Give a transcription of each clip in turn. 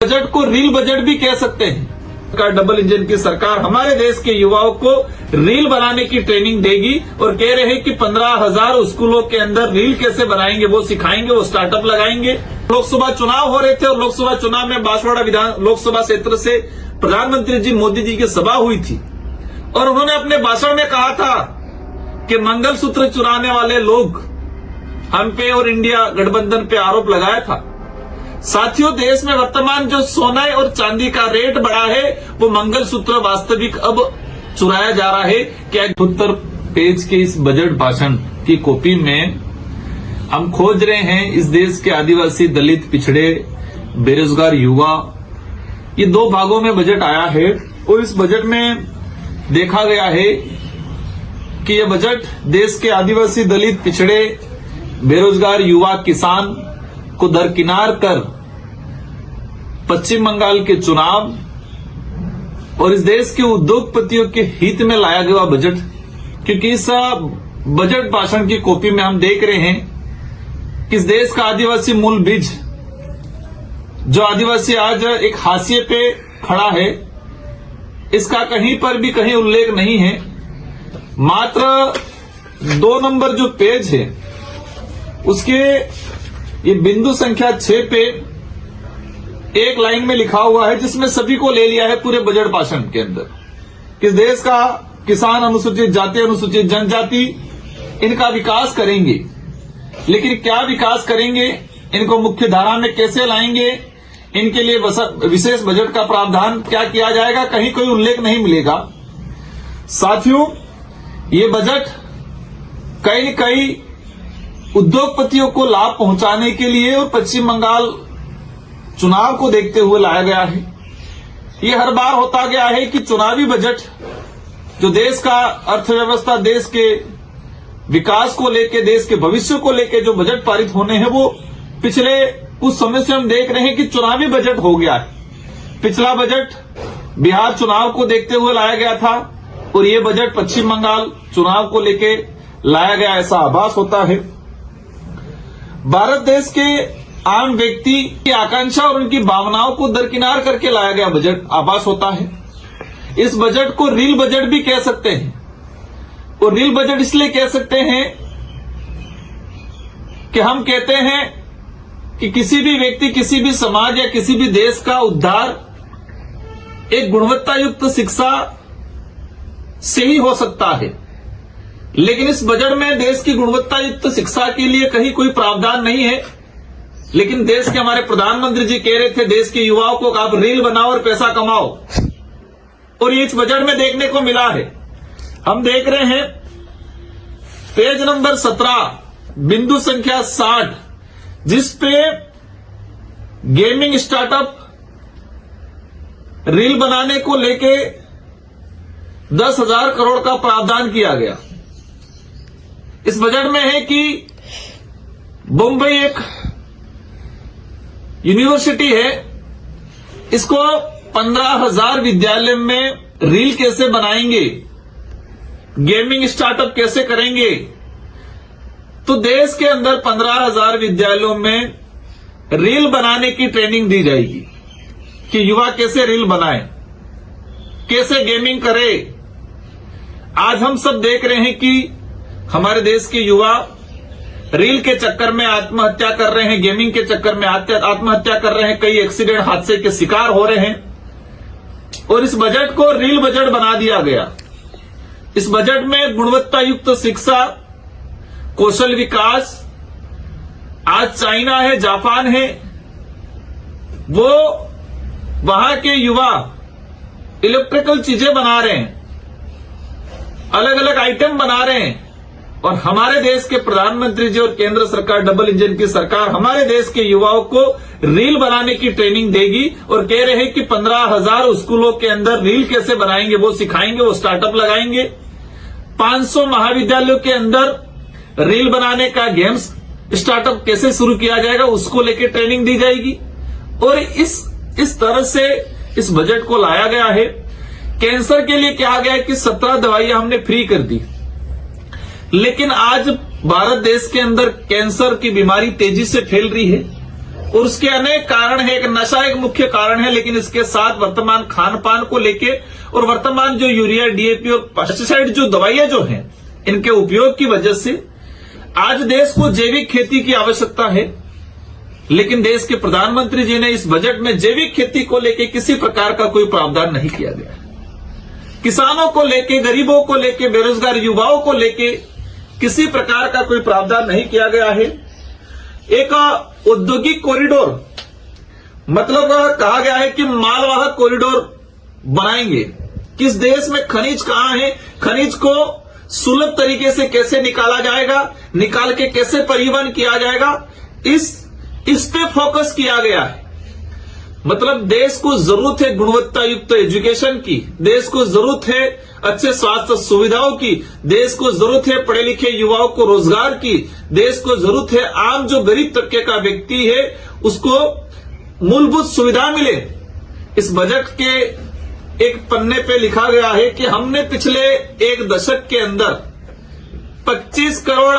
Budget को reel budget भी कह सकते हैं। का डबल इंजन की सरकार हमारे देश के युवाओं को रील बनाने की ट्रेनिंग देगी और कह रहे हैं कि 15,000 स्कूलों के अंदर रील कैसे बनाएंगे वो सिखाएंगे, वो स्टार्टअप लगाएंगे। लोकसभा चुनाव हो रहे थे और लोकसभा चुनाव में बांसवाड़ा लोकसभा क्षेत्र से प्रधानमंत्री जी मोदी जी की सभा हुई थी और उन्होंने अपने भाषण में कहा था कि मंगलसूत्र चुराने वाले लोग हम पे और इंडिया गठबंधन पे आरोप लगाया था। साथियों, देश में वर्तमान जो सोना और चांदी का रेट बढ़ा है वो मंगलसूत्र वास्तविक अब चुराया जा रहा है। क्या 70 पेज के इस बजट भाषण की कॉपी में हम खोज रहे हैं इस देश के आदिवासी, दलित, पिछड़े, बेरोजगार युवा, ये 2 भागों में बजट आया है और इस बजट में देखा गया है कि यह बजट देश के आदिवासी, दलित, पिछड़े, बेरोजगार युवा, किसान को दरकिनार कर पश्चिम बंगाल के चुनाव और इस देश के उद्योगपतियों के हित में लाया गया बजट। क्योंकि इस बजट भाषण की कॉपी में हम देख रहे हैं कि इस देश का आदिवासी मूल बीज, जो आदिवासी आज एक हाशिए पे खड़ा है, इसका कहीं पर भी कहीं उल्लेख नहीं है। मात्र 2 नंबर जो पेज है उसके ये बिंदु संख्या 6 पे एक लाइन में लिखा हुआ है जिसमें सभी को ले लिया है पूरे बजट भाषण के अंदर। इस देश का किसान, अनुसूचित जाति, अनुसूचित जनजाति, इनका विकास करेंगे, लेकिन क्या विकास करेंगे, इनको मुख्य धारा में कैसे लाएंगे, इनके लिए विशेष बजट का प्रावधान क्या किया जाएगा, कहीं कोई उल्लेख नहीं मिलेगा। साथियों, ये बजट कहीं न कहीं उद्योगपतियों को लाभ पहुंचाने के लिए और पश्चिम बंगाल चुनाव को देखते हुए लाया गया है। ये हर बार होता गया है कि चुनावी बजट जो देश का अर्थव्यवस्था, देश के विकास को लेके, देश के भविष्य को लेके जो बजट पारित होने हैं वो पिछले कुछ समय से हम देख रहे हैं कि चुनावी बजट हो गया है। पिछला बजट बिहार चुनाव को देखते हुए लाया गया था और ये बजट पश्चिम बंगाल चुनाव को लेके लाया गया, ऐसा आभास होता है। भारत देश के आम व्यक्ति की आकांक्षा और उनकी भावनाओं को दरकिनार करके लाया गया बजट आभास होता है। इस बजट को रील बजट भी कह सकते हैं और रील बजट इसलिए कह सकते हैं कि हम कहते हैं कि किसी भी व्यक्ति, किसी भी समाज या किसी भी देश का उद्धार एक गुणवत्ता युक्त शिक्षा से ही हो सकता है। लेकिन इस बजट में देश की गुणवत्ता युक्त शिक्षा के लिए कहीं कोई प्रावधान नहीं है। लेकिन देश के हमारे प्रधानमंत्री जी कह रहे थे देश के युवाओं को आप रील बनाओ और पैसा कमाओ, और ये इस बजट में देखने को मिला है। हम देख रहे हैं पेज नंबर 17 बिंदु संख्या 60 जिस पे गेमिंग स्टार्टअप रील बनाने को लेके 10,000 करोड़ का प्रावधान किया गया। इस बजट में है कि मुंबई एक यूनिवर्सिटी है, इसको 15,000 विद्यालय में रील कैसे बनाएंगे, गेमिंग स्टार्टअप कैसे करेंगे। तो देश के अंदर 15,000 विद्यालयों में रील बनाने की ट्रेनिंग दी जाएगी कि युवा कैसे रील बनाए, कैसे गेमिंग करे। आज हम सब देख रहे हैं कि हमारे देश के युवा रील के चक्कर में आत्महत्या कर रहे हैं, गेमिंग के चक्कर में आत्महत्या कर रहे हैं, कई एक्सीडेंट, हादसे के शिकार हो रहे हैं। और इस बजट को रील बजट बना दिया गया। इस बजट में गुणवत्ता युक्त शिक्षा, कौशल विकास, आज चाइना है, जापान है, वो वहां के युवा इलेक्ट्रिकल चीजें बना रहे हैं, अलग अलग आइटम बना रहे हैं। और हमारे देश के प्रधानमंत्री जी और केंद्र सरकार, डबल इंजन की सरकार हमारे देश के युवाओं को रील बनाने की ट्रेनिंग देगी और कह रहे हैं कि 15,000 स्कूलों के अंदर रील कैसे बनाएंगे वो सिखाएंगे, वो स्टार्टअप लगाएंगे। 500 महाविद्यालयों के अंदर रील बनाने का गेम्स स्टार्टअप कैसे शुरू किया जाएगा उसको लेकर ट्रेनिंग दी जाएगी। और इस तरह से इस बजट को लाया गया है। कैंसर के लिए कहा गया है कि 17 दवाइयां हमने फ्री कर दी, लेकिन आज भारत देश के अंदर कैंसर की बीमारी तेजी से फैल रही है और उसके अनेक कारण है। एक नशा एक मुख्य कारण है, लेकिन इसके साथ वर्तमान खान पान को लेके और वर्तमान जो यूरिया, डीएपी और पेस्टिसाइड जो दवाइयां जो हैं, इनके उपयोग की वजह से आज देश को जैविक खेती की आवश्यकता है। लेकिन देश के प्रधानमंत्री जी ने इस बजट में जैविक खेती को लेके किसी प्रकार का कोई प्रावधान नहीं किया गया। किसानों को लेके, गरीबों को लेके, बेरोजगार युवाओं को लेके किसी प्रकार का कोई प्रावधान नहीं किया गया है। एक औद्योगिक कॉरिडोर, मतलब कहा गया है कि मालवाहक कॉरिडोर बनाएंगे। किस देश में खनिज कहां है, खनिज को सुलभ तरीके से कैसे निकाला जाएगा, निकाल के कैसे परिवहन किया जाएगा, इस पे फोकस किया गया है। मतलब देश को जरूरत है गुणवत्ता युक्त एजुकेशन की, देश को जरूरत है अच्छे स्वास्थ्य सुविधाओं की, देश को जरूरत है पढ़े लिखे युवाओं को रोजगार की, देश को जरूरत है आम जो गरीब तबके का व्यक्ति है उसको मूलभूत सुविधा मिले। इस बजट के एक पन्ने पे लिखा गया है कि हमने पिछले एक दशक के अंदर 25 करोड़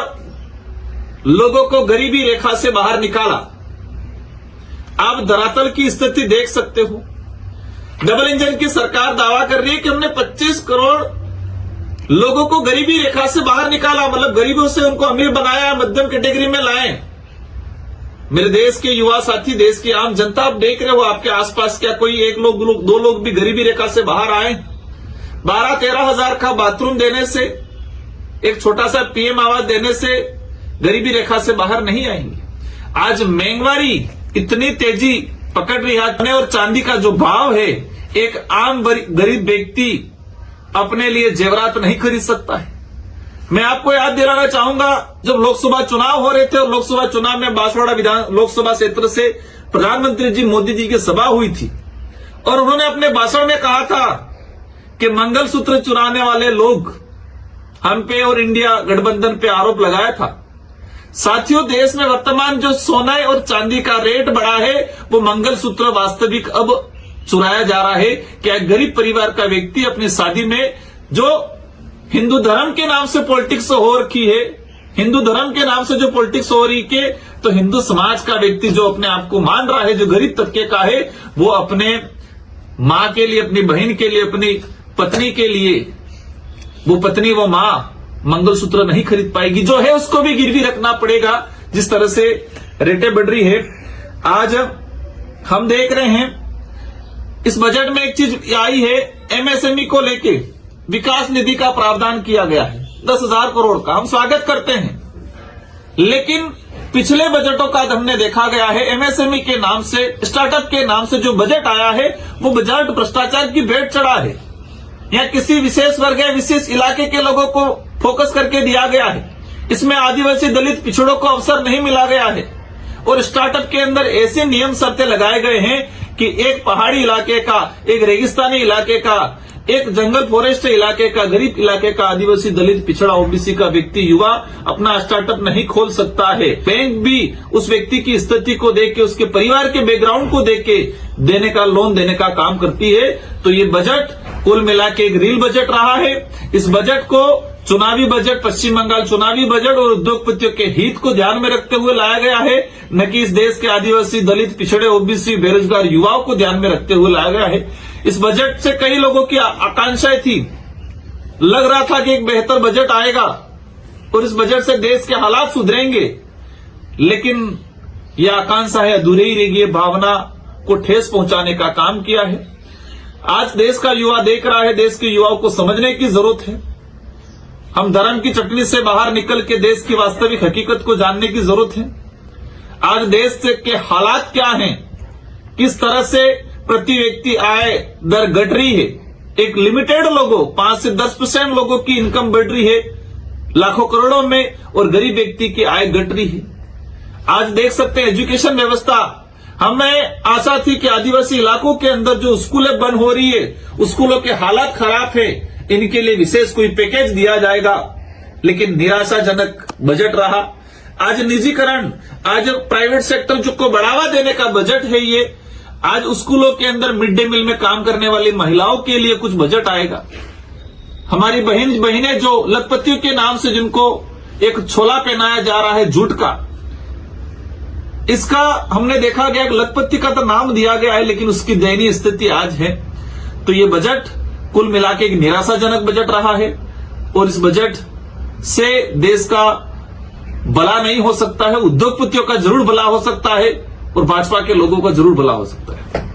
लोगों को गरीबी रेखा से बाहर निकाला। आप धरातल की स्थिति देख सकते हो। डबल इंजन की सरकार दावा कर रही है कि हमने 25 करोड़ लोगों को गरीबी रेखा से बाहर निकाला, मतलब गरीबों से उनको अमीर बनाया, मध्यम कैटेगरी में लाए। मेरे देश के युवा साथी, देश की आम जनता, आप देख रहे हो आपके आसपास क्या कोई एक लोग, दो लोग भी गरीबी रेखा से बाहर आए? 12-13 हजार का बाथरूम देने से, एक छोटा सा पीएम आवास देने से गरीबी रेखा से बाहर नहीं आएंगे। आज महंगाई इतनी तेजी पकड़ रही है, सोने और चांदी का जो भाव है, एक आम गरीब व्यक्ति अपने लिए जेवरात नहीं खरीद सकता है। मैं आपको याद दिलाना चाहूंगा, जब लोकसभा चुनाव हो रहे थे और लोकसभा चुनाव में बांसवाड़ा लोकसभा क्षेत्र से प्रधानमंत्री जी मोदी जी की सभा हुई थी और उन्होंने अपने भाषण में कहा था कि मंगलसूत्र चुराने वाले लोग हम पे और इंडिया गठबंधन पे आरोप लगाया था। साथियों, देश में वर्तमान जो सोना और चांदी का रेट बढ़ा है, वो मंगलसूत्र वास्तविक अब चुराया जा रहा है। क्या गरीब परिवार का व्यक्ति अपनी शादी में, जो हिंदू धर्म के नाम से पॉलिटिक्स हो रखी है, हिंदू धर्म के नाम से जो पॉलिटिक्स हो रही है, तो हिंदू समाज का व्यक्ति जो अपने आप को मान रहा है, जो गरीब तबके का है, वो अपने मां के लिए, अपनी बहन के लिए, अपनी पत्नी के लिए, वो पत्नी, वो मां मंगलसूत्र नहीं खरीद पाएगी। जो है उसको भी गिरवी रखना पड़ेगा। जिस तरह से रेटें बढ़ रही है, आज हम देख रहे हैं इस बजट में एक चीज आई है, एमएसएमई को लेके विकास निधि का प्रावधान किया गया है 10,000 करोड़ का। हम स्वागत करते हैं, लेकिन पिछले बजटों का हमने देखा गया है, एमएसएमई के नाम से, स्टार्टअप के नाम से जो बजट आया है, वो बजट भ्रष्टाचार की भेंट चढ़ा है। या किसी विशेष वर्ग या विशेष इलाके के लोगों को फोकस करके दिया गया है। इसमें आदिवासी, दलित, पिछड़ों को अवसर नहीं मिला गया है। और स्टार्टअप के अंदर ऐसे नियम शर्तें लगाए गए हैं कि एक पहाड़ी इलाके का, एक रेगिस्तानी इलाके का, एक जंगल फॉरेस्ट इलाके का, गरीब इलाके का, आदिवासी, दलित, पिछड़ा, ओबीसी का व्यक्ति, युवा अपना स्टार्टअप नहीं खोल सकता है। बैंक भी उस व्यक्ति की स्थिति को देख के, उसके परिवार के बैकग्राउंड को देख के देने का, लोन देने का काम करती है। तो ये बजट कुल मिला के एक रील बजट रहा है। इस बजट को चुनावी बजट, पश्चिम बंगाल चुनावी बजट और उद्योगपतियों के हित को ध्यान में रखते हुए लाया गया है, न कि इस देश के आदिवासी, दलित, पिछड़े, ओबीसी, बेरोजगार युवाओं को ध्यान में रखते हुए लाया गया है। इस बजट से कई लोगों की आकांक्षाएं थी, लग रहा था कि एक बेहतर बजट आएगा और इस बजट से देश के हालात सुधरेंगे, लेकिन यह आकांक्षा है अधूरी ही रहेगी। भावना को ठेस पहुंचाने का काम किया है। आज देश का युवा देख रहा है, देश के युवाओं को समझने की जरूरत है। हम धर्म की चटनी से बाहर निकल के देश की वास्तविक हकीकत को जानने की जरूरत है। आज देश के हालात क्या हैं, किस तरह से प्रति व्यक्ति आय दर घट रही है। एक लिमिटेड लोगों, 5 से 10% लोगों की इनकम बढ़ रही है लाखों करोड़ों में, और गरीब व्यक्ति की आय घट रही है। आज देख सकते हैं एजुकेशन व्यवस्था, हमें आशा थी कि आदिवासी इलाकों के अंदर जो स्कूलें बंद हो रही है, स्कूलों के हालात खराब है, इनके लिए विशेष कोई पैकेज दिया जाएगा, लेकिन निराशाजनक बजट रहा। आज निजीकरण, आज प्राइवेट सेक्टर जो को बढ़ावा देने का बजट है ये। आज स्कूलों के अंदर मिड डे मील में काम करने वाली महिलाओं के लिए कुछ बजट आएगा। हमारी बहनें जो लखपतियों के नाम से जिनको एक छोला पहनाया जा रहा है झूठ का, इसका हमने देखा गया कि लखपति का तो नाम दिया गया है, लेकिन उसकी दयनीय स्थिति आज है। तो ये बजट कुल मिला के एक निराशाजनक बजट रहा है और इस बजट से देश का भला नहीं हो सकता है, उद्योगपतियों का जरूर भला हो सकता है और भाजपा के लोगों का जरूर भला हो सकता है।